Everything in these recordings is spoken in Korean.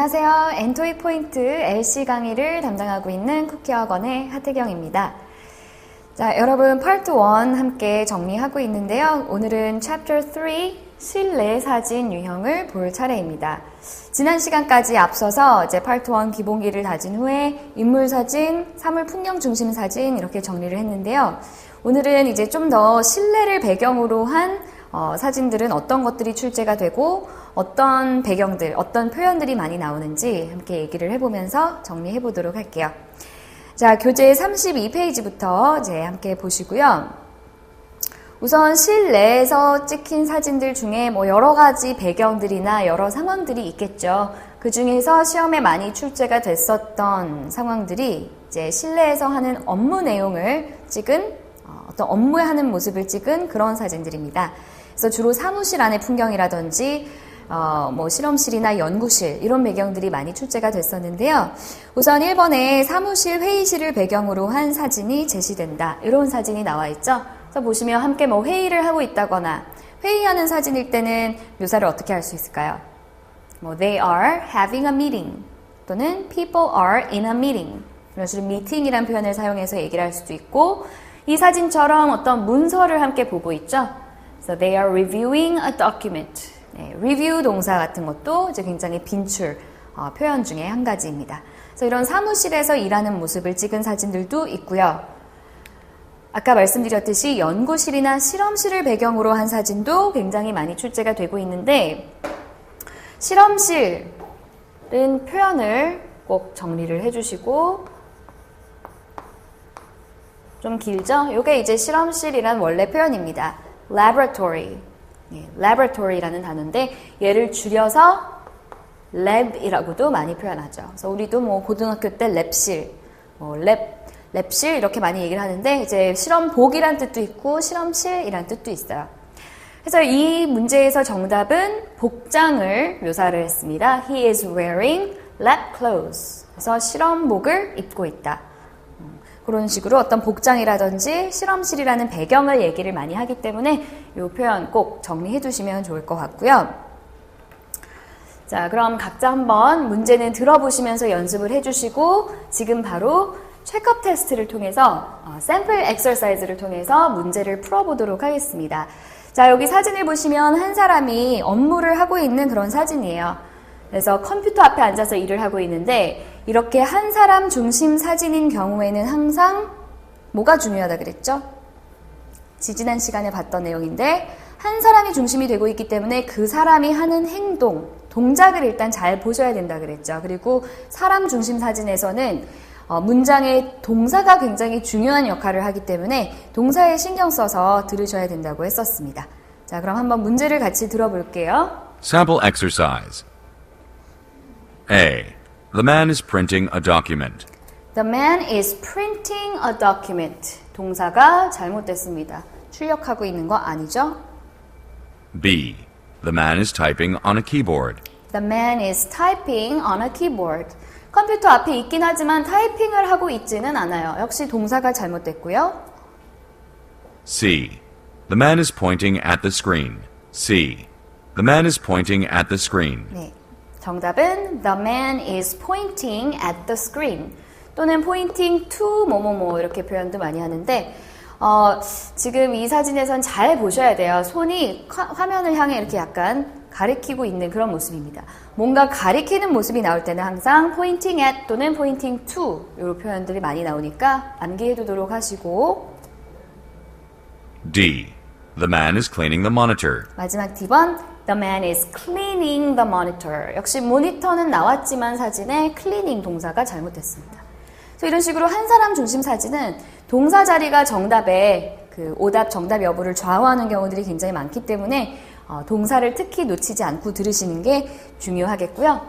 안녕하세요. 엔토익 포인트 LC 강의를 담당하고 있는 쿠키학원의 하태경입니다. 자, 여러분 파트 1 함께 정리하고 있는데요. 오늘은 챕터 3 실내 사진 유형을 볼 차례입니다. 지난 시간까지 앞서서 이제 파트 1 기본기를 다진 후에 인물 사진, 사물 풍경 중심 사진 이렇게 정리를 했는데요. 오늘은 이제 좀 더 실내를 배경으로 한 사진들은 어떤 것들이 출제가 되고 어떤 배경들, 어떤 표현들이 많이 나오는지 함께 얘기를 해보면서 정리해 보도록 할게요. 자, 교재 32페이지부터 이제 함께 보시고요. 우선 실내에서 찍힌 사진들 중에 뭐 여러 가지 배경들이나 여러 상황들이 있겠죠. 그 중에서 시험에 많이 출제가 됐었던 상황들이 이제 실내에서 하는 업무 내용을 찍은 어떤 업무에 하는 모습을 찍은 그런 사진들입니다. 그래서 주로 사무실 안의 풍경이라든지 뭐 실험실이나 연구실 이런 배경들이 많이 출제가 됐었는데요. 우선 1번에 사무실 회의실을 배경으로 한 사진이 제시된다. 이런 사진이 나와 있죠. 그래서 보시면 함께 뭐 회의를 하고 있다거나 회의하는 사진일 때는 묘사를 어떻게 할 수 있을까요? 뭐 they are having a meeting 또는 people are in a meeting 이런 식으로 meeting이라는 표현을 사용해서 얘기를 할 수도 있고 이 사진처럼 어떤 문서를 함께 보고 있죠. So they are reviewing a document. 네, review 동사 같은 것도 이제 굉장히 빈출 표현 중에 한 가지입니다. 그래서 이런 사무실에서 일하는 모습을 찍은 사진들도 있고요. 아까 말씀드렸듯이 연구실이나 실험실을 배경으로 한 사진도 굉장히 많이 출제가 되고 있는데 실험실은 표현을 꼭 정리를 해주시고 좀 길죠? 이게 이제 실험실이란 원래 표현입니다. laboratory. 네, laboratory라는 단어인데 얘를 줄여서 lab이라고도 많이 표현하죠. 그래서 우리도 뭐 고등학교 때 랩실, 랩실 이렇게 많이 얘기를 하는데 이제 실험복이란 뜻도 있고 실험실이란 뜻도 있어요. 그래서 이 문제에서 정답은 복장을 묘사를 했습니다. He is wearing lab clothes. 그래서 실험복을 입고 있다. 그런 식으로 어떤 복장이라든지 실험실이라는 배경을 얘기를 많이 하기 때문에 이 표현 꼭 정리해 두시면 좋을 것 같고요. 자, 그럼 각자 한번 문제는 들어보시면서 연습을 해주시고 지금 바로 체크업 테스트를 통해서 샘플 엑서사이즈를 통해서 문제를 풀어보도록 하겠습니다. 자, 여기 사진을 보시면 한 사람이 업무를 하고 있는 그런 사진이에요. 그래서 컴퓨터 앞에 앉아서 일을 하고 있는데 이렇게 한 사람 중심 사진인 경우에는 항상 뭐가 중요하다 그랬죠? 지지난 시간에 봤던 내용인데 한 사람이 중심이 되고 있기 때문에 그 사람이 하는 행동, 동작을 일단 잘 보셔야 된다 그랬죠. 그리고 사람 중심 사진에서는 문장의 동사가 굉장히 중요한 역할을 하기 때문에 동사에 신경 써서 들으셔야 된다고 했었습니다. 자, 그럼 한번 문제를 같이 들어볼게요. Sample exercise. A. The man is printing a document. The man is printing a document. 동사가 잘못됐습니다. 출력하고 있는 거 아니죠? B. The man is typing on a keyboard. The man is typing on a keyboard. 컴퓨터 앞에 있긴 하지만 타이핑을 하고 있지는 않아요. 역시 동사가 잘못됐고요. C. The man is pointing at the screen. C. The man is pointing at the screen. 네. 정답은 The man is pointing at the screen 또는 pointing to 뭐뭐뭐 이렇게 표현도 많이 하는데 지금 이 사진에선 잘 보셔야 돼요. 손이 화면을 향해 이렇게 약간 가리키고 있는 그런 모습입니다. 뭔가 가리키는 모습이 나올 때는 항상 pointing at 또는 pointing to 이런 표현들이 많이 나오니까 암기해 두도록 하시고 D. The man is cleaning the monitor. 마지막 D번 The man is cleaning the monitor. 역시 모니터는 나왔지만 사진에 cleaning 동사가 잘못됐습니다. 그래서 이런 식으로 한 사람 중심 사진은 동사 자리가 정답의 그 오답 정답 여부를 좌우하는 경우들이 굉장히 많기 때문에 동사를 특히 놓치지 않고 들으시는 게 중요하겠고요.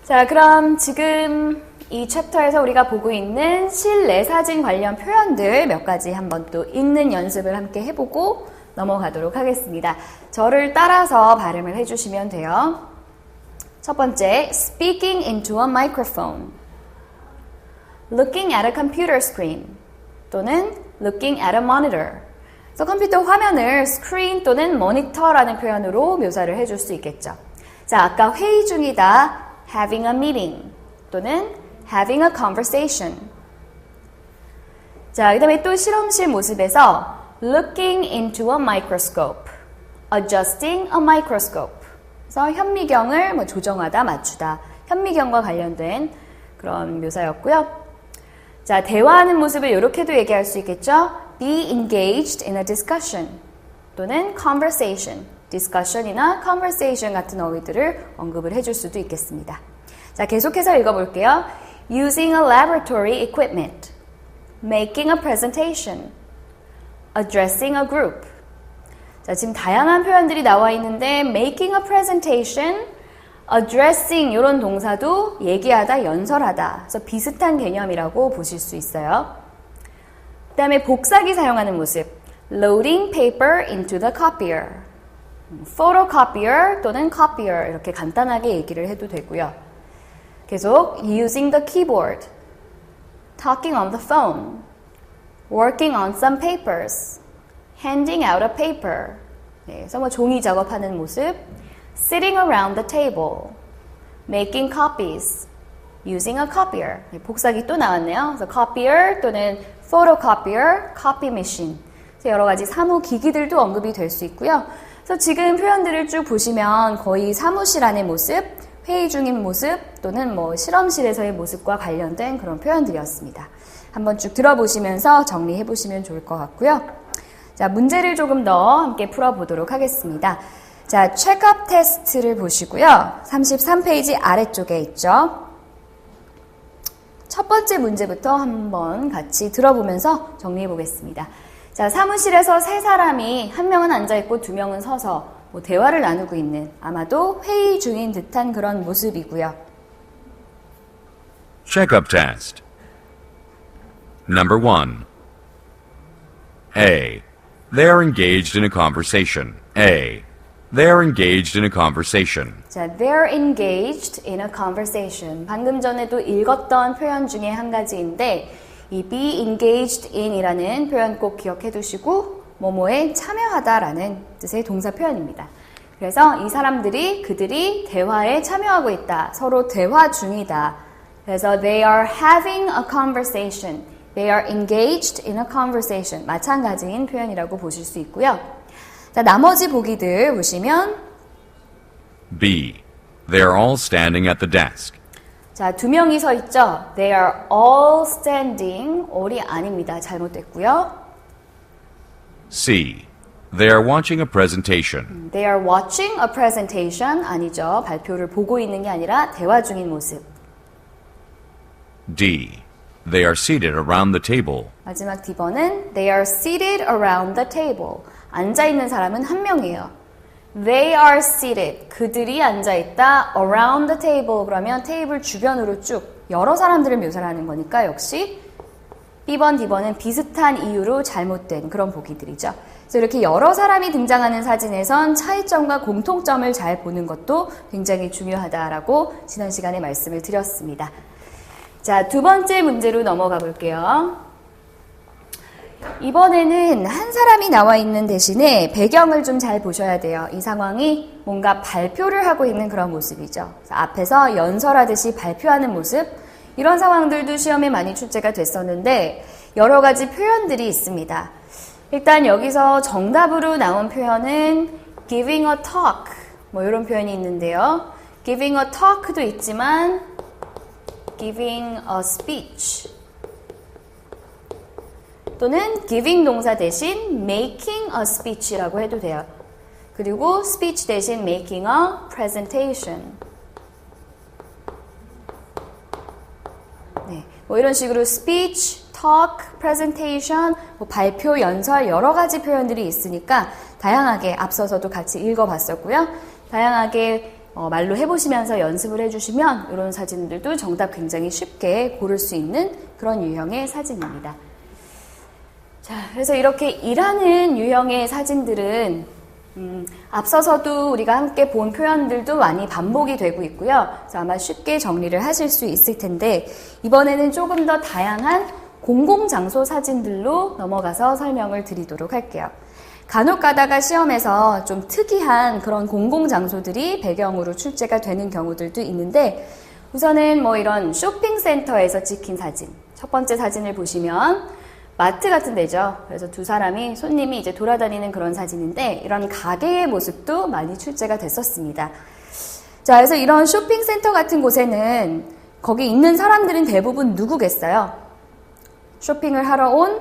자, 그럼 지금 이 챕터에서 우리가 보고 있는 실내 사진 관련 표현들 몇 가지 한번 또 읽는 연습을 함께 해보고 넘어가도록 하겠습니다. 저를 따라서 발음을 해주시면 돼요. 첫 번째, speaking into a microphone, looking at a computer screen 또는 looking at a monitor. 그래서 컴퓨터 화면을 screen 또는 monitor라는 표현으로 묘사를 해줄 수 있겠죠. 자, 아까 회의 중이다 having a meeting 또는 having a conversation. 자, 그 다음에 또 실험실 모습에서 looking into a microscope, adjusting a microscope. 그래서 현미경을 뭐 조정하다, 맞추다. 현미경과 관련된 그런 묘사였고요. 자, 대화하는 모습을 이렇게도 얘기할 수 있겠죠. Be engaged in a discussion 또는 conversation. discussion이나 conversation 같은 어휘들을 언급을 해줄 수도 있겠습니다. 자, 계속해서 읽어볼게요. Using a laboratory equipment, making a presentation, addressing a group. 자, 지금 다양한 표현들이 나와 있는데 making a presentation, addressing 이런 동사도 얘기하다, 연설하다. 그래서 비슷한 개념이라고 보실 수 있어요. 그 다음에 복사기 사용하는 모습. Loading paper into the copier. Photocopier 또는 copier 이렇게 간단하게 얘기를 해도 되고요. 계속 using the keyboard. Talking on the phone. Working on some papers. Handing out a paper. 네, 그래서 뭐 종이 작업하는 모습. Sitting around the table. Making copies. Using a copier. 네, 복사기 또 나왔네요. 그래서 copier 또는 photocopier, copy machine. 그래서 여러 가지 사무 기기들도 언급이 될 수 있고요. 그래서 지금 표현들을 쭉 보시면 거의 사무실 안의 모습, 회의 중인 모습 또는 뭐 실험실에서의 모습과 관련된 그런 표현들이었습니다. 한번 쭉 들어보시면서 정리해 보시면 좋을 것 같고요. 자, 문제를 조금 더 함께 풀어보도록 하겠습니다. 자, 체크업 테스트를 보시고요. 33페이지 아래쪽에 있죠. 첫 번째 문제부터 한번 같이 들어보면서 정리해 보겠습니다. 자, 사무실에서 세 사람이 한 명은 앉아있고 두 명은 서서 뭐 대화를 나누고 있는 아마도 회의 중인 듯한 그런 모습이고요. Checkup test. Number 1. A. They are engaged in a conversation. A. They are engaged in a conversation. 자, they're engaged in a conversation. 방금 전에도 읽었던 표현 중에 한 가지인데 이 be engaged in이라는 표현 꼭 기억해 두시고 뭐뭐에 참여하다라는 뜻의 동사 표현입니다. 그래서 이 사람들이 그들이 대화에 참여하고 있다. 서로 대화 중이다. 그래서 they are having a conversation. They are engaged in a conversation. 마찬가지인 표현이라고 보실 수 있고요. 자, 나머지 보기들 보시면 B. They are all standing at the desk. 자, 두 명이 서 있죠. They are all standing. all이 아닙니다. 잘못됐고요. C. They are watching a presentation. They are watching a presentation. 아니죠. 발표를 보고 있는 게 아니라 대화 중인 모습. D. They are seated around the table. 마지막 D번은 They are seated around the table. 앉아있는 사람은 한 명이에요. They are seated. 그들이 앉아있다. around the table. 그러면 테이블 주변으로 쭉 여러 사람들을 묘사를 하는 거니까 역시 B번, D번은 비슷한 이유로 잘못된 그런 보기들이죠. 그래서 이렇게 여러 사람이 등장하는 사진에선 차이점과 공통점을 잘 보는 것도 굉장히 중요하다라고 지난 시간에 말씀을 드렸습니다. 자, 두 번째 문제로 넘어가 볼게요. 이번에는 한 사람이 나와 있는 대신에 배경을 좀 잘 보셔야 돼요. 이 상황이 뭔가 발표를 하고 있는 그런 모습이죠. 앞에서 연설하듯이 발표하는 모습, 이런 상황들도 시험에 많이 출제가 됐었는데 여러 가지 표현들이 있습니다. 일단 여기서 정답으로 나온 표현은 giving a talk, 뭐 이런 표현이 있는데요. giving a talk도 있지만 giving a speech 또는 giving 동사 대신 making a speech라고 해도 돼요. 그리고 speech 대신 making a presentation. 네, 뭐 이런 식으로 speech, talk, presentation, 뭐 발표, 연설 여러 가지 표현들이 있으니까 다양하게 앞서서도 같이 읽어봤었고요. 다양하게 말로 해보시면서 연습을 해주시면 이런 사진들도 정답 굉장히 쉽게 고를 수 있는 그런 유형의 사진입니다. 자, 그래서 이렇게 일하는 유형의 사진들은 앞서서도 우리가 함께 본 표현들도 많이 반복이 되고 있고요. 그래서 아마 쉽게 정리를 하실 수 있을 텐데 이번에는 조금 더 다양한 공공장소 사진들로 넘어가서 설명을 드리도록 할게요. 간혹 가다가 시험에서 좀 특이한 그런 공공장소들이 배경으로 출제가 되는 경우들도 있는데 우선은 뭐 이런 쇼핑센터에서 찍힌 사진. 첫 번째 사진을 보시면 마트 같은 데죠. 그래서 두 사람이 손님이 이제 돌아다니는 그런 사진인데 이런 가게의 모습도 많이 출제가 됐었습니다. 자, 그래서 이런 쇼핑센터 같은 곳에는 거기 있는 사람들은 대부분 누구겠어요? 쇼핑을 하러 온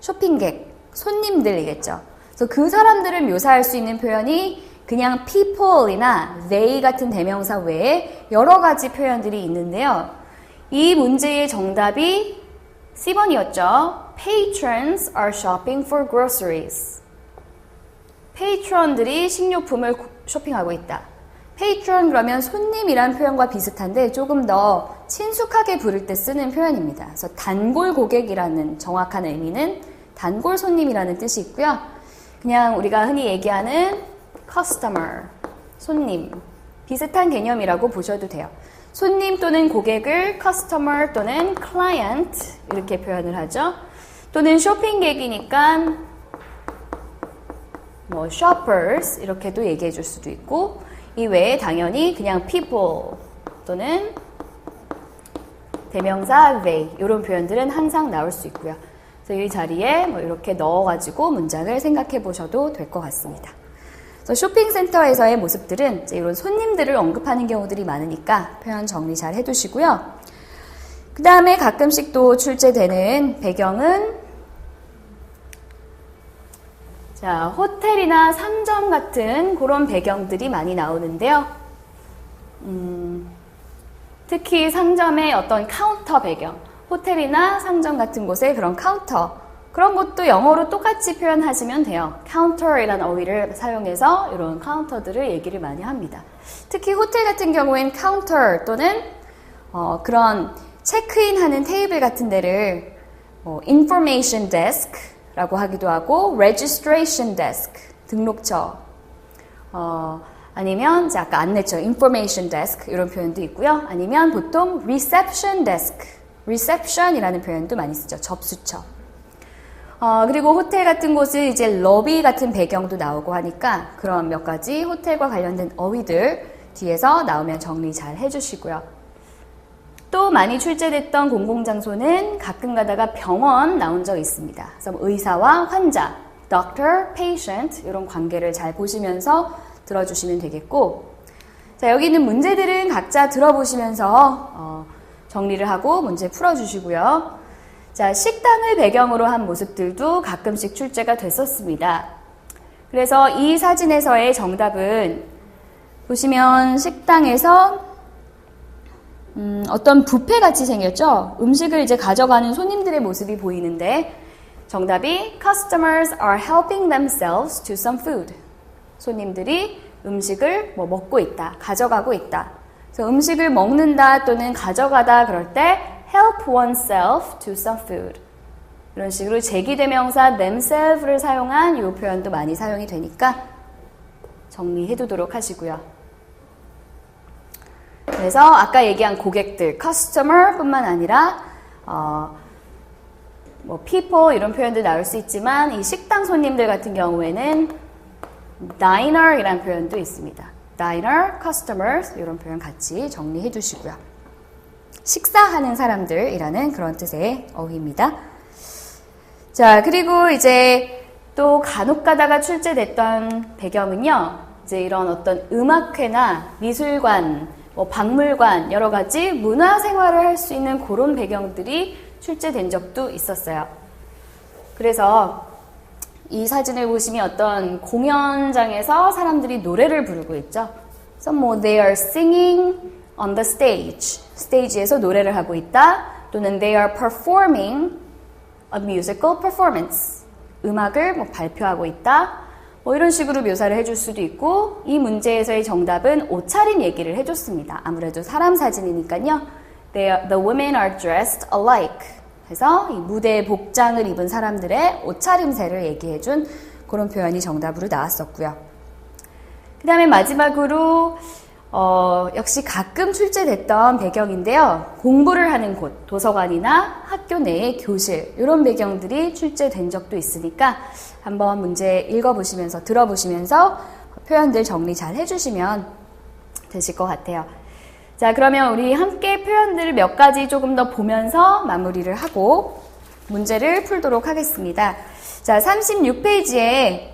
쇼핑객, 손님들이겠죠. 그래서 그 사람들을 묘사할 수 있는 표현이 그냥 people이나 they 같은 대명사 외에 여러 가지 표현들이 있는데요. 이 문제의 정답이 C번이었죠. Patrons are shopping for groceries. 페이트런들이 식료품을 쇼핑하고 있다. 페이트런 그러면 손님이란 표현과 비슷한데 조금 더 친숙하게 부를 때 쓰는 표현입니다. 그래서 단골 고객이라는 정확한 의미는 단골 손님이라는 뜻이 있고요. 그냥 우리가 흔히 얘기하는 customer, 손님, 비슷한 개념이라고 보셔도 돼요. 손님 또는 고객을 customer 또는 client 이렇게 표현을 하죠. 또는 쇼핑객이니까 뭐 shoppers 이렇게도 얘기해 줄 수도 있고 이 외에 당연히 그냥 people 또는 대명사 they 이런 표현들은 항상 나올 수 있고요. 그래서 이 자리에 뭐 이렇게 넣어가지고 문장을 생각해 보셔도 될 것 같습니다. 그래서 쇼핑센터에서의 모습들은 이제 이런 손님들을 언급하는 경우들이 많으니까 표현 정리 잘 해두시고요. 그 다음에 가끔씩 또 출제되는 배경은 자, 호텔이나 상점 같은 그런 배경들이 많이 나오는데요. 특히 상점의 어떤 카운터 배경, 호텔이나 상점 같은 곳의 그런 카운터, 그런 것도 영어로 똑같이 표현하시면 돼요. counter이라는 어휘를 사용해서 이런 카운터들을 얘기를 많이 합니다. 특히 호텔 같은 경우엔 counter 또는 그런 체크인하는 테이블 같은 데를 information desk 라고 하기도 하고 registration desk, 등록처 아니면 아까 안내처 information desk 이런 표현도 있고요. 아니면 보통 reception desk, reception이라는 표현도 많이 쓰죠. 접수처. 그리고 호텔 같은 곳은 이제 러비 같은 배경도 나오고 하니까 그런 몇 가지 호텔과 관련된 어휘들 뒤에서 나오면 정리 잘 해주시고요. 또 많이 출제됐던 공공장소는 가끔 가다가 병원 나온 적 있습니다. 그래서 의사와 환자, doctor, patient 이런 관계를 잘 보시면서 들어주시면 되겠고 자, 여기 있는 문제들은 각자 들어보시면서 정리를 하고 문제 풀어주시고요. 자, 식당을 배경으로 한 모습들도 가끔씩 출제가 됐었습니다. 그래서 이 사진에서의 정답은 보시면 식당에서 어떤 뷔페 같이 생겼죠? 음식을 이제 가져가는 손님들의 모습이 보이는데 정답이 Customers are helping themselves to some food. 손님들이 음식을 먹고 있다, 가져가고 있다. 그래서 음식을 먹는다 또는 가져가다 그럴 때 help oneself to some food. 이런 식으로 제기대명사 themselves를 사용한 이 표현도 많이 사용이 되니까 정리해 두도록 하시고요. 그래서 아까 얘기한 고객들, customer 뿐만 아니라 뭐 people 이런 표현도 나올 수 있지만 이 식당 손님들 같은 경우에는 diner 이라는 표현도 있습니다. diner, customers 이런 표현 같이 정리해 두시고요. 식사하는 사람들이라는 그런 뜻의 어휘입니다. 자, 그리고 이제 또 간혹 가다가 출제됐던 배경은요. 이제 이런 어떤 음악회나 미술관 박물관, 여러 가지 문화생활을 할 수 있는 그런 배경들이 출제된 적도 있었어요. 그래서 이 사진을 보시면 어떤 공연장에서 사람들이 노래를 부르고 있죠. 그래서 they are singing on the stage. 스테이지에서 노래를 하고 있다. 또는 they are performing a musical performance. 음악을 발표하고 있다. 이런 식으로 묘사를 해줄 수도 있고 이 문제에서의 정답은 옷차림 얘기를 해줬습니다. 아무래도 사람 사진이니까요. The women are dressed alike. 그래서 이 무대 복장을 입은 사람들의 옷차림새를 얘기해준 그런 표현이 정답으로 나왔었고요. 그 다음에 마지막으로 역시 가끔 출제됐던 배경인데요. 공부를 하는 곳, 도서관이나 학교 내의 교실, 이런 배경들이 출제된 적도 있으니까 한번 문제 읽어보시면서, 들어보시면서 표현들 정리 잘 해주시면 되실 것 같아요. 자, 그러면 우리 함께 표현들을 몇 가지 조금 더 보면서 마무리를 하고 문제를 풀도록 하겠습니다. 자, 36페이지에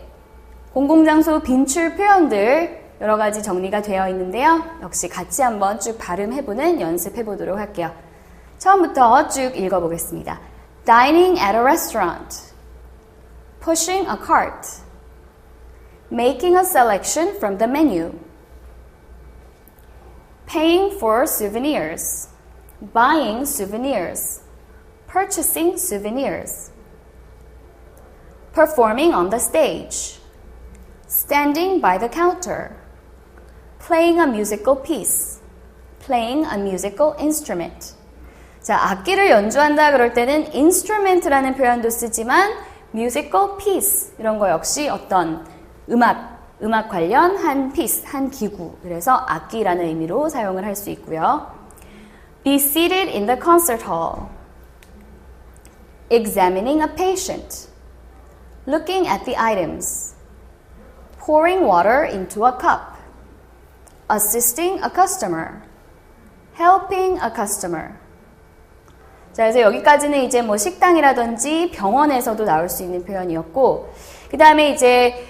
공공장소 빈출 표현들 여러 가지 정리가 되어 있는데요. 역시 같이 한번 쭉 발음해보는 연습해 보도록 할게요. 처음부터 쭉 읽어보겠습니다. Dining at a restaurant. Pushing a cart. Making a selection from the menu. Paying for souvenirs. Buying souvenirs. Purchasing souvenirs. Performing on the stage. Standing by the counter. Playing a musical piece. Playing a musical instrument. 자, 악기를 연주한다 그럴 때는 instrument라는 표현도 쓰지만 musical piece 이런 거 역시 어떤 음악 관련 한 piece, 한 기구. 그래서 악기라는 의미로 사용을 할 수 있고요. Be seated in the concert hall. Examining a patient. Looking at the items. Pouring water into a cup. Assisting a customer. Helping a customer. 자, 그래서 여기까지는 이제 뭐 식당이라든지 병원에서도 나올 수 있는 표현이었고, 그 다음에 이제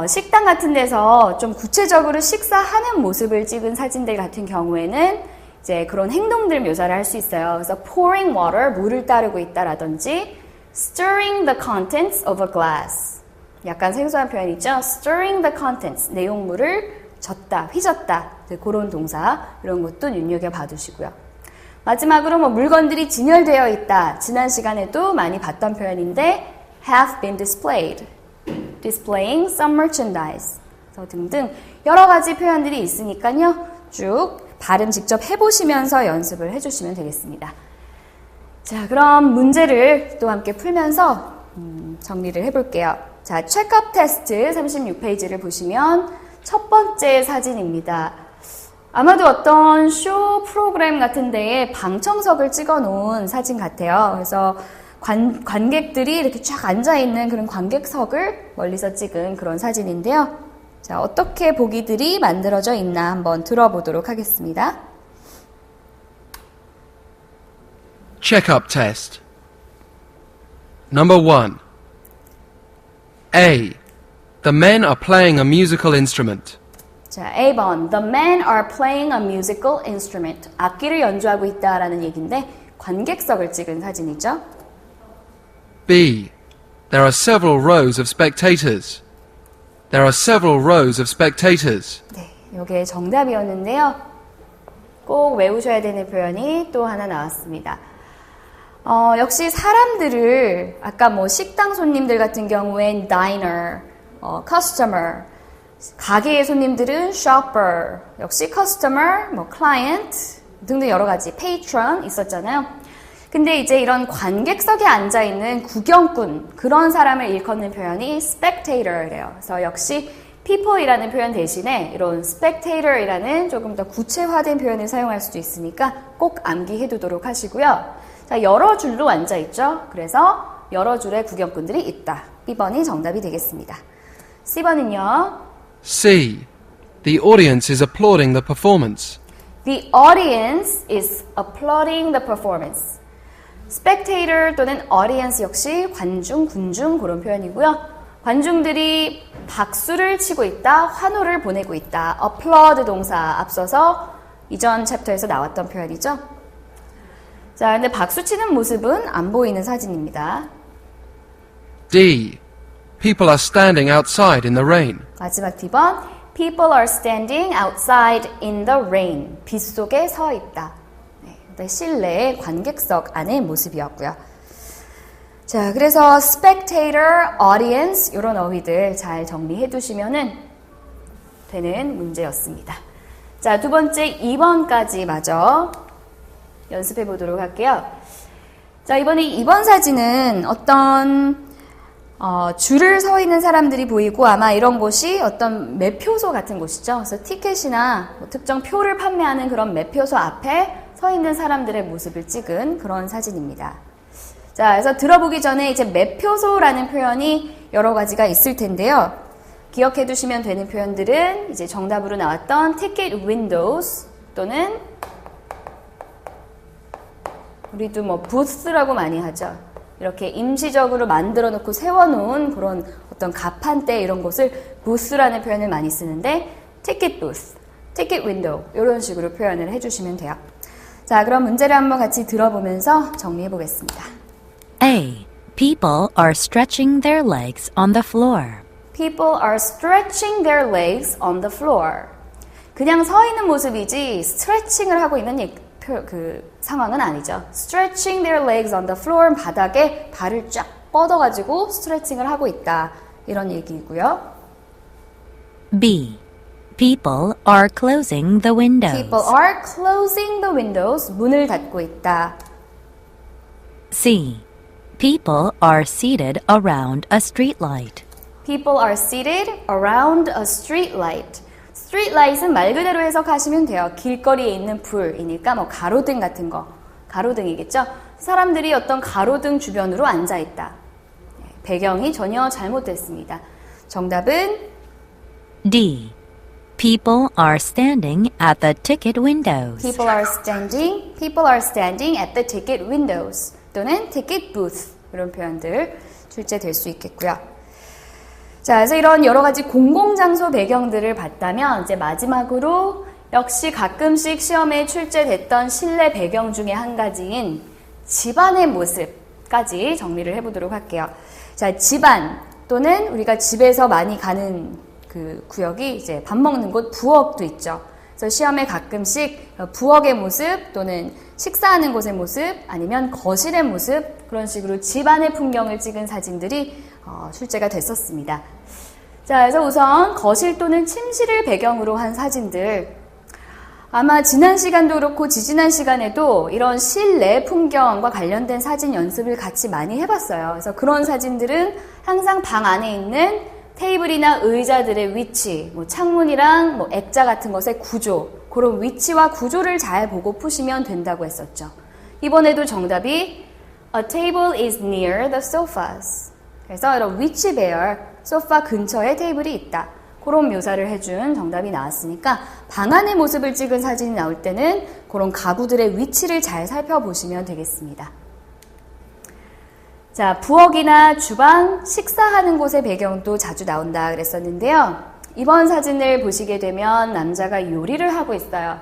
식당 같은 데서 좀 구체적으로 식사하는 모습을 찍은 사진들 같은 경우에는 이제 그런 행동들 묘사를 할 수 있어요. 그래서 pouring water, 물을 따르고 있다라든지 stirring the contents of a glass. 약간 생소한 표현이죠. stirring the contents, 내용물을 젓다, 휘젓다. 그런 동사, 이런 것도 눈여겨봐 두시고요. 마지막으로 뭐 물건들이 진열되어 있다. 지난 시간에도 많이 봤던 표현인데 have been displayed. displaying some merchandise. 등등 여러 가지 표현들이 있으니까요. 쭉 발음 직접 해보시면서 연습을 해주시면 되겠습니다. 자, 그럼 문제를 또 함께 풀면서 정리를 해볼게요. 자, 체크업 테스트 36페이지를 보시면 첫 번째 사진입니다. 아마도 어떤 쇼 프로그램 같은 데에 방청석을 찍어 놓은 사진 같아요. 그래서 관객들이 이렇게 쫙 앉아있는 그런 관객석을 멀리서 찍은 그런 사진인데요. 자, 어떻게 보기들이 만들어져 있나 한번 들어보도록 하겠습니다. Check-up test. Number 1. A. The men are playing a musical instrument. 자, A번. The men are playing a musical instrument. 악기를 연주하고 있다라는 얘기인데 관객석을 찍은 사진이죠. B. There are several rows of spectators. There are several rows of spectators. 네, 이게 정답이었는데요. 꼭 외우셔야 되는 표현이 또 하나 나왔습니다. 역시 사람들을 아까 뭐 식당 손님들 같은 경우엔 diner, customer, 가게의 손님들은 shopper, 역시 customer, 뭐 client 등등 여러 가지 patron 있었잖아요. 근데 이제 이런 관객석에 앉아있는 구경꾼, 그런 사람을 일컫는 표현이 spectator래요. 그래서 역시 people이라는 표현 대신에 이런 spectator이라는 조금 더 구체화된 표현을 사용할 수도 있으니까 꼭 암기해 두도록 하시고요. 자, 여러 줄로 앉아있죠. 그래서 여러 줄의 구경꾼들이 있다. B번이 정답이 되겠습니다. C번은요. C. The audience is applauding the performance. The audience is applauding the performance. spectator 또는 audience 역시 관중, 군중 그런 표현이고요. 관중들이 박수를 치고 있다, 환호를 보내고 있다. applaud 동사 앞서서 이전 챕터에서 나왔던 표현이죠. 자, 근데 박수 치는 모습은 안 보이는 사진입니다. D. People are standing outside in the rain. 마지막 D번. People are standing outside in the rain. 빗 속에 서 있다. 네, 실내의 관객석 안의 모습이었고요. 자, 그래서 spectator, audience 이런 어휘들 잘 정리해 두시면은 되는 문제였습니다. 자, 두 번째 2번까지 마저 연습해 보도록 할게요. 자, 이번에 2번 사진은 어떤 줄을 서 있는 사람들이 보이고 아마 이런 곳이 어떤 매표소 같은 곳이죠. 그래서 티켓이나 뭐 특정 표를 판매하는 그런 매표소 앞에 서 있는 사람들의 모습을 찍은 그런 사진입니다. 자, 그래서 들어보기 전에 이제 매표소라는 표현이 여러 가지가 있을 텐데요. 기억해 두시면 되는 표현들은 이제 정답으로 나왔던 ticket windows 또는 우리도 뭐 부스라고 많이 하죠. 이렇게 임시적으로 만들어 놓고 세워놓은 그런 어떤 가판대 이런 곳을 부스라는 표현을 많이 쓰는데 ticket booth, ticket window 이런 식으로 표현을 해주시면 돼요. 자, 그럼 문제를 한번 같이 들어보면서 정리해 보겠습니다. A. People are stretching their legs on the floor. People are stretching their legs on the floor. 그냥 서 있는 모습이지 스트레칭을 하고 있는 그 상황은 아니죠. Stretching their legs on the floor, 바닥에 발을 쫙 뻗어가지고 스트레칭을 하고 있다. 이런 얘기이고요. B. People are closing the windows. People are closing the windows. 문을 닫고 있다. C. People are seated around a streetlight. People are seated around a street light. street light은 말 그대로 해석하시면 돼요. 길거리에 있는 불이니까 뭐 가로등 같은 거. 가로등이겠죠? 사람들이 어떤 가로등 주변으로 앉아 있다. 배경이 전혀 잘못됐습니다. 정답은 D. People are standing at the ticket windows. People are standing at the ticket windows 또는 ticket booth 이런 표현들 출제될 수 있겠고요. 자, 그래서 이런 여러 가지 공공장소 배경들을 봤다면 이제 마지막으로 역시 가끔씩 시험에 출제됐던 실내 배경 중에 한 가지인 집안의 모습까지 정리를 해보도록 할게요. 자, 집안 또는 우리가 집에서 많이 가는 그 구역이 이제 밥 먹는 곳 부엌도 있죠. 그래서 시험에 가끔씩 부엌의 모습 또는 식사하는 곳의 모습 아니면 거실의 모습 그런 식으로 집안의 풍경을 찍은 사진들이 출제가 됐었습니다. 자, 그래서 우선 거실 또는 침실을 배경으로 한 사진들 아마 지난 시간도 그렇고 지지난 시간에도 이런 실내 풍경과 관련된 사진 연습을 같이 많이 해봤어요. 그래서 그런 사진들은 항상 방 안에 있는 테이블이나 의자들의 위치, 뭐 창문이랑 뭐 액자 같은 것의 구조, 그런 위치와 구조를 잘 보고 푸시면 된다고 했었죠. 이번에도 정답이 A table is near the sofas. 그래서 이런 위치 배열, 소파 근처에 테이블이 있다. 그런 묘사를 해준 정답이 나왔으니까 방 안의 모습을 찍은 사진이 나올 때는 그런 가구들의 위치를 잘 살펴보시면 되겠습니다. 자, 부엌이나 주방, 식사하는 곳의 배경도 자주 나온다 그랬었는데요. 이번 사진을 보시게 되면 남자가 요리를 하고 있어요.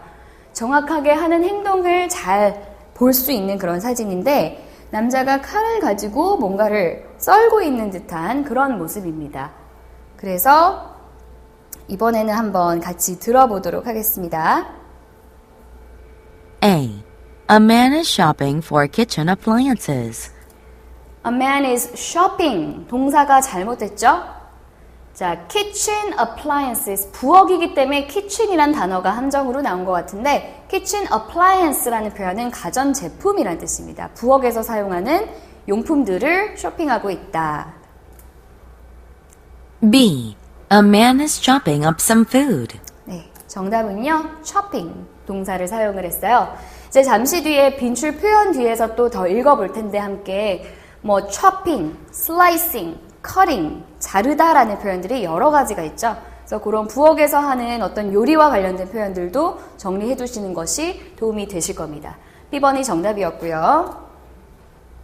정확하게 하는 행동을 잘 볼 수 있는 그런 사진인데 남자가 칼을 가지고 뭔가를 썰고 있는 듯한 그런 모습입니다. 그래서 이번에는 한번 같이 들어보도록 하겠습니다. A. A man is shopping for kitchen appliances. A man is shopping. 동사가 잘못됐죠? 자, kitchen appliances. 부엌이기 때문에 kitchen이란 단어가 함정으로 나온 것 같은데 kitchen appliance라는 표현은 가전제품이란 뜻입니다. 부엌에서 사용하는 용품들을 쇼핑하고 있다. B. A man is chopping up some food. 네, 정답은요. shopping 동사를 사용을 했어요. 이제 잠시 뒤에 빈출 표현 뒤에서 또 더 읽어볼 텐데 함께 뭐 chopping, slicing, cutting, 자르다라는 표현들이 여러 가지가 있죠. 그래서 그런 부엌에서 하는 어떤 요리와 관련된 표현들도 정리해 두시는 것이 도움이 되실 겁니다. B번이 정답이었고요.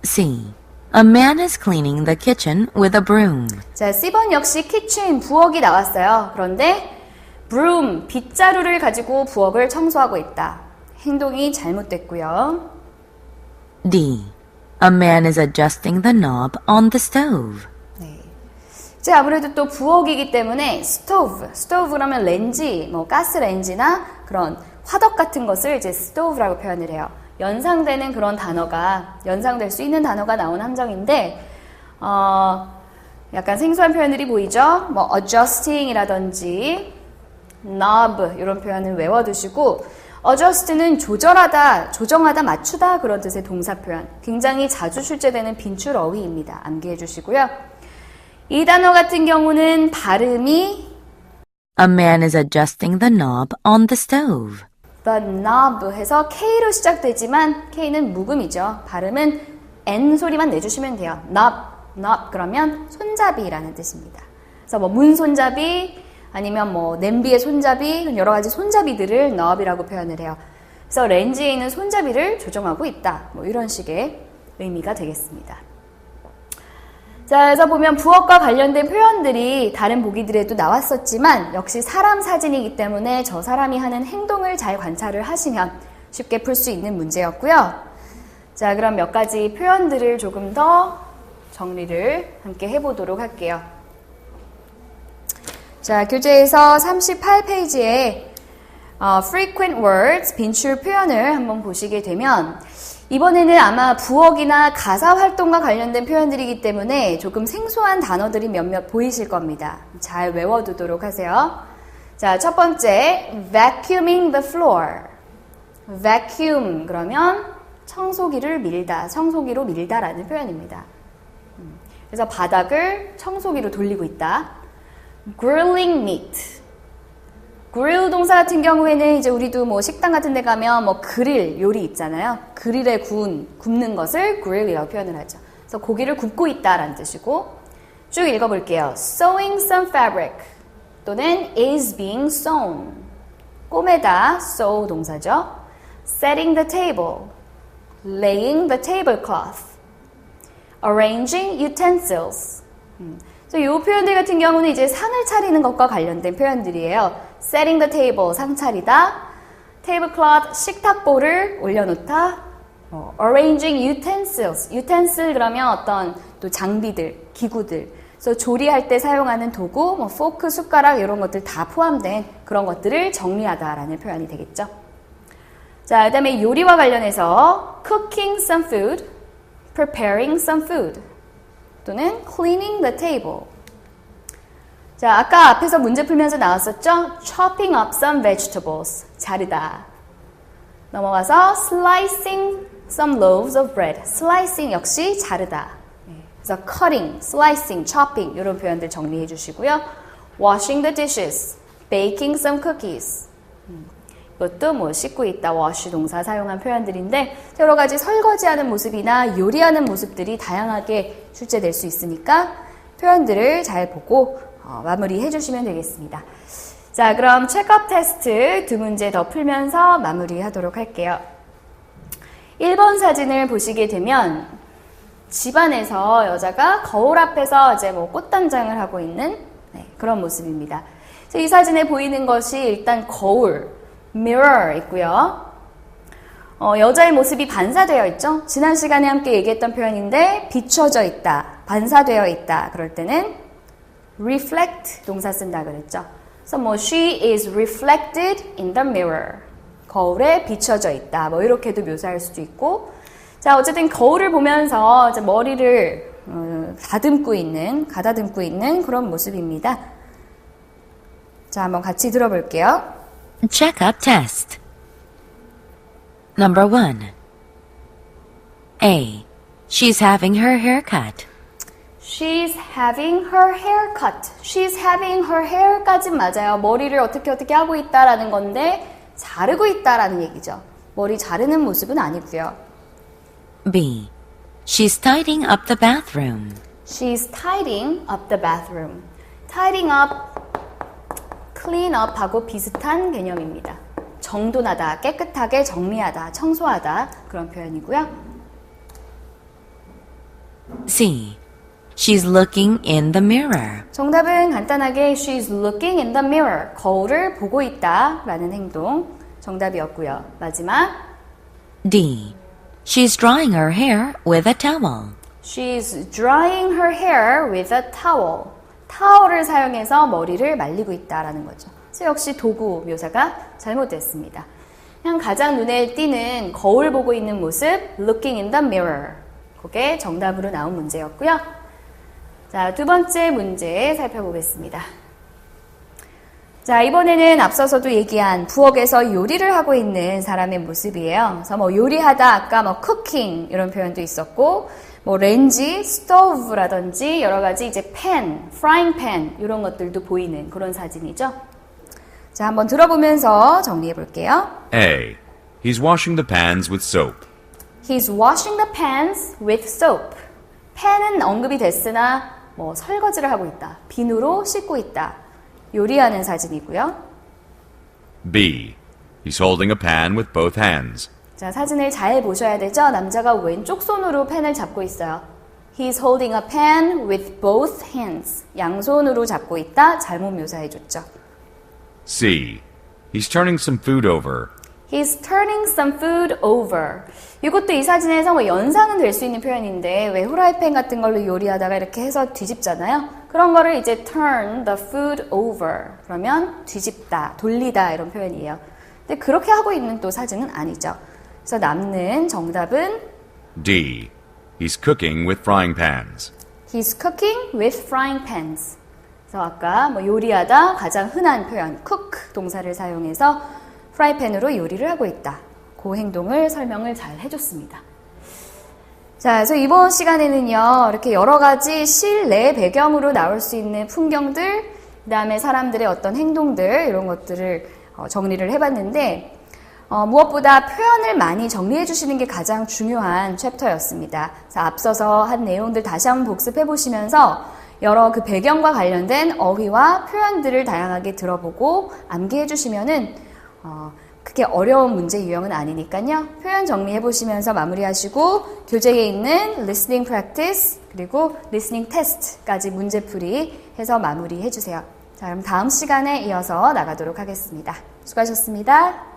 C. A man is cleaning the kitchen with a broom. 자, C번 역시 kitchen, 부엌이 나왔어요. 그런데 broom, 빗자루를 가지고 부엌을 청소하고 있다. 행동이 잘못됐고요. D. A man is adjusting the knob on the stove. 네. 이제 아무래도 또 부엌이기 때문에 스토브라면 렌지, 뭐 가스 렌지나 그런 화덕 같은 것을 이제 스토브라고 표현을 해요. 연상되는 그런 단어가, 연상될 수 있는 단어가 나온 함정인데, 약간 생소한 표현들이 보이죠? 뭐 adjusting이라든지 knob 이런 표현을 외워두시고 adjust는 조절하다, 조정하다, 맞추다 그런 뜻의 동사 표현. 굉장히 자주 출제되는 빈출 어휘입니다. 암기해 주시고요. 이 단어 같은 경우는 발음이 A man is adjusting the knob on the stove. the knob 해서 K로 시작되지만 K는 묵음이죠. 발음은 N 소리만 내주시면 돼요. knob 그러면 손잡이라는 뜻입니다. 그래서 뭐 문 손잡이 아니면 뭐 냄비의 손잡이 여러 가지 손잡이들을 knob이라고 표현을 해요. 그래서 렌즈에 있는 손잡이를 조정하고 있다. 뭐 이런 식의 의미가 되겠습니다. 자, 그래서 보면 부엌과 관련된 표현들이 다른 보기들에도 나왔었지만 역시 사람 사진이기 때문에 저 사람이 하는 행동을 잘 관찰을 하시면 쉽게 풀 수 있는 문제였고요. 자, 그럼 몇 가지 표현들을 조금 더 정리를 함께 해보도록 할게요. 자, 교재에서 38페이지에 frequent words, 빈출 표현을 한번 보시게 되면 이번에는 아마 부엌이나 가사 활동과 관련된 표현들이기 때문에 조금 생소한 단어들이 몇몇 보이실 겁니다. 잘 외워두도록 하세요. 자, 첫 번째, vacuuming the floor. vacuum 그러면 청소기를 밀다, 청소기로 밀다라는 표현입니다. 그래서 바닥을 청소기로 돌리고 있다. grilling meat. 그릴 동사 같은 경우에는 이제 우리도 뭐 식당 같은 데 가면 뭐 그릴 요리 있잖아요. 그릴에 굽는 것을 grill이라고 표현을 하죠. 그래서 고기를 굽고 있다라는 뜻이고 쭉 읽어볼게요. sewing some fabric 또는 is being sewn. 꼬매다, sew 동사죠. setting the table, laying the tablecloth, arranging utensils. 그래서 이 표현들 같은 경우는 이제 상을 차리는 것과 관련된 표현들이에요. setting the table, 상 차리다. tablecloth, 식탁보를 올려놓다. arranging utensils, utensil 그러면 어떤 또 장비들, 기구들. 그래서 조리할 때 사용하는 도구, 뭐 포크, 숟가락 이런 것들 다 포함된 그런 것들을 정리하다라는 표현이 되겠죠. 자, 그다음에 요리와 관련해서 cooking some food, preparing some food. 또는 cleaning the table. 자, 아까 앞에서 문제 풀면서 나왔었죠? chopping up some vegetables. 자르다. 넘어가서 slicing some loaves of bread. slicing 역시 자르다. 그래서 cutting, slicing, chopping 이런 표현들 정리해 주시고요. washing the dishes, baking some cookies. 이것도 뭐 씻고 있다, wash 동사 사용한 표현들인데 여러 가지 설거지하는 모습이나 요리하는 모습들이 다양하게 출제될 수 있으니까 표현들을 잘 보고 마무리해 주시면 되겠습니다. 자, 그럼 체크업 테스트 두 문제 더 풀면서 마무리하도록 할게요. 1번 사진을 보시게 되면 집안에서 여자가 거울 앞에서 이제 뭐 꽃단장을 하고 있는 그런 모습입니다. 그래서 이 사진에 보이는 것이 일단 거울, mirror 있고요. 여자의 모습이 반사되어 있죠. 지난 시간에 함께 얘기했던 표현인데 비춰져 있다, 반사되어 있다. 그럴 때는 reflect 동사 쓴다 그랬죠. 그래서 뭐 she is reflected in the mirror. 거울에 비춰져 있다. 뭐 이렇게도 묘사할 수도 있고. 자, 어쨌든 거울을 보면서 이제 머리를 가다듬고 있는 그런 모습입니다. 자, 한번 같이 들어볼게요. Check-up test. Number 1. A. She's having her hair cut. She's having her hair cut. She's having her hair까진 맞아요. 머리를 어떻게 하고 있다라는 건데 자르고 있다라는 얘기죠. 머리 자르는 모습은 아니고요. B. She's tidying up the bathroom. She's tidying up the bathroom. Tidying up, clean up 하고 비슷한 개념입니다. 정돈하다, 깨끗하게 정리하다, 청소하다 그런 표현이고요. C. She's looking in the mirror. 정답은 간단하게 She's looking in the mirror. 거울을 보고 있다 라는 행동 정답이었고요. 마지막 D. She's drying her hair with a towel. She's drying her hair with a towel. 타월을 사용해서 머리를 말리고 있다라는 거죠. 그래서 역시 도구 묘사가 잘못됐습니다. 그냥 가장 눈에 띄는 거울 보고 있는 모습 looking in the mirror. 그게 정답으로 나온 문제였고요. 자, 두 번째 문제 살펴보겠습니다. 자, 이번에는 앞서서도 얘기한 부엌에서 요리를 하고 있는 사람의 모습이에요. 그래서 뭐 요리하다 아까 뭐 cooking 이런 표현도 있었고, 뭐 렌지, stove라든지 여러 가지 이제 pan, frying pan 이런 것들도 보이는 그런 사진이죠. 자, 한번 들어보면서 정리해 볼게요. A. He's washing the pans with soap. He's washing the pans with soap. pan은 언급이 됐으나 뭐 설거지를 하고 있다. 비누로 씻고 있다. 요리하는 사진이고요. B. He's holding a pan with both hands. 자, 사진을 잘 보셔야 되죠? 남자가 왼쪽 손으로 펜을 잡고 있어요. He's holding a pen with both hands. 양손으로 잡고 있다. 잘못 묘사해줬죠. C. He's turning some food over. He's turning some food over. 이것도 이 사진에서 뭐 연상은 될 수 있는 표현인데 왜 후라이팬 같은 걸로 요리하다가 이렇게 해서 뒤집잖아요. 그런 거를 이제 turn the food over. 그러면 뒤집다, 돌리다 이런 표현이에요. 근데 그렇게 하고 있는 또 사진은 아니죠. 그래서 남는 정답은 D. He's cooking with frying pans. He's cooking with frying pans. 그래서 아까 뭐 요리하다 가장 흔한 표현 cook 동사를 사용해서 프라이팬으로 요리를 하고 있다. 그 행동을 설명을 잘 해줬습니다. 자, 그래서 이번 시간에는요, 이렇게 여러 가지 실내 배경으로 나올 수 있는 풍경들, 그 다음에 사람들의 어떤 행동들, 이런 것들을 정리를 해봤는데, 무엇보다 표현을 많이 정리해 주시는 게 가장 중요한 챕터였습니다. 그래서 앞서서 한 내용들 다시 한번 복습해 보시면서 여러 그 배경과 관련된 어휘와 표현들을 다양하게 들어보고 암기해 주시면은 크게 어려운 문제 유형은 아니니까요. 표현 정리해 보시면서 마무리하시고 교재에 있는 listening practice 그리고 listening test까지 문제풀이 해서 마무리해 주세요. 자, 그럼 다음 시간에 이어서 나가도록 하겠습니다. 수고하셨습니다.